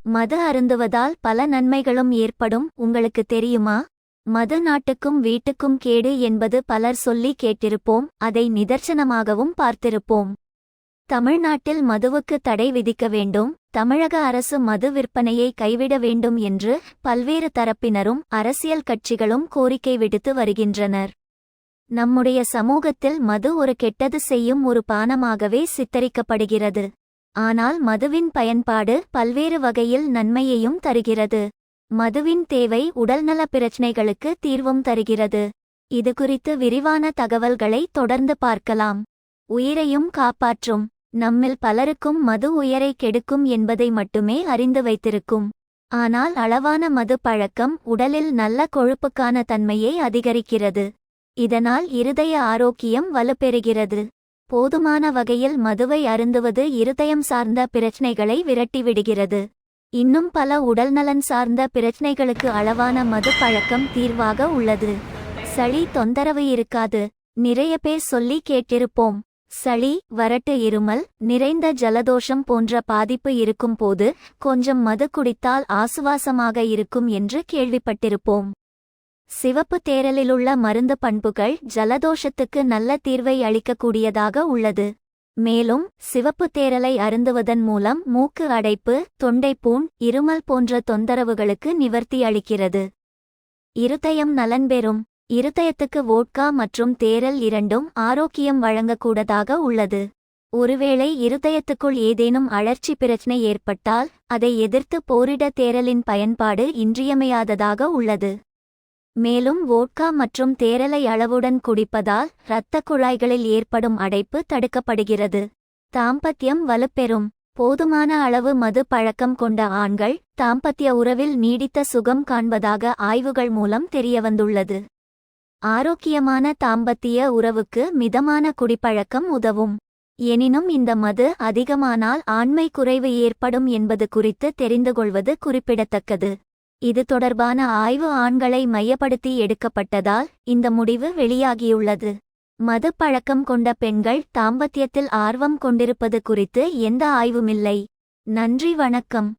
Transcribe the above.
மது அருந்துவதால் பல நன்மைகளும் ஏற்படும், உங்களுக்கு தெரியுமா? மது நாட்டுக்கும் வீட்டுக்கும் கேடு என்பது பலர் சொல்லி கேட்டிருப்போம், அதை நிதர்சனமாகவும் பார்த்திருப்போம். தமிழ்நாட்டில் மதுவுக்கு தடை விதிக்க வேண்டும், தமிழக அரசு மது விற்பனையை கைவிட வேண்டும் என்று பல்வேறு தரப்பினரும் அரசியல் கட்சிகளும் கோரிக்கை விடுத்து வருகின்றனர். நம்முடைய சமூகத்தில் மது ஒரு கெட்டது செய்யும் ஒரு பானமாகவே சித்தரிக்கப்படுகிறது. ஆனால் மதுவின் பயன்பாடு பல்வேறு வகையில் நன்மையையும் தருகிறது. மதுவின் தேவை உடல்நல பிரச்சனைகளுக்கு தீர்வும் தருகிறது. இது குறித்து விரிவான தகவல்களை தொடர்ந்து பார்க்கலாம். உயிரையும் காப்பாற்றும். நம்மில் பலருக்கும் மது உயிரை கெடுக்கும் என்பதை மட்டுமே அறிந்து வைத்திருக்கும். ஆனால் அளவான மது பழக்கம் உடலில் நல்ல கொழுப்புக்கான தன்மையை அதிகரிக்கிறது. இதனால் இருதய ஆரோக்கியம் வலுப்பெறுகிறது. போதுமான வகையில் மதுவை அருந்துவது இருதயம் சார்ந்த பிரச்சனைகளை விரட்டிவிடுகிறது. இன்னும் பல உடல்நலன் சார்ந்த பிரச்சனைகளுக்கு அளவான மது பழக்கம் தீர்வாக உள்ளது. சளி தொந்தரவு இருக்காது. நிறைய பேர் சொல்லி கேட்டிருப்போம், சளி, வறட்டு, இருமல், நிறைந்த ஜலதோஷம் போன்ற பாதிப்பு இருக்கும் போது கொஞ்சம் மது குடித்தால் ஆசுவாசமாக இருக்கும் என்று கேள்விப்பட்டிருப்போம். சிவப்பு தேரலிலுள்ள மருந்து பண்புகள் ஜலதோஷத்துக்கு நல்ல தீர்வை அளிக்கக்கூடியதாக உள்ளது. மேலும் சிவப்பு தேரலை அருந்துவதன் மூலம் மூக்கு அடைப்பு, தொண்டைப்புண், இருமல் போன்ற தொந்தரவுகளுக்கு நிவர்த்தி அளிக்கிறது. இருதயம் நலன் பெறும். இருதயத்துக்கு வோட்கா மற்றும் தேரல் இரண்டும் ஆரோக்கியம் வழங்கக்கூடதாக உள்ளது. ஒருவேளை இருதயத்துக்குள் ஏதேனும் அழற்சி பிரச்சனை ஏற்பட்டால் அதை எதிர்த்து போரிட தேரலின் பயன்பாடு இன்றியமையாததாக உள்ளது. மேலும் வோட்கா மற்றும் தேரலை அளவுடன் குடிப்பதால் இரத்த குழாய்களில் ஏற்படும் அடைப்பு தடுக்கப்படுகிறது. தாம்பத்தியம் வலுப்பெறும். போதுமான அளவு மது பழக்கம் கொண்ட ஆண்கள் தாம்பத்திய உறவில் நீடித்த சுகம் காண்பதாக ஆய்வுகள் மூலம் தெரியவந்துள்ளது. ஆரோக்கியமான தாம்பத்திய உறவுக்கு மிதமான குடிப்பழக்கம் உதவும். எனினும் இந்த மது அதிகமானால் ஆண்மை குறைவு ஏற்படும் என்பது குறித்து தெரிந்துகொள்வது குறிப்பிடத்தக்கது. இது தொடர்பான ஆய்வு ஆண்களை மையப்படுத்தி எடுக்கப்பட்டதால் இந்த முடிவு வெளியாகியுள்ளது. மது பழக்கம் கொண்ட பெண்கள் தாம்பத்தியத்தில் ஆர்வம் கொண்டிருப்பது குறித்து எந்த ஆய்வுமில்லை. நன்றி, வணக்கம்.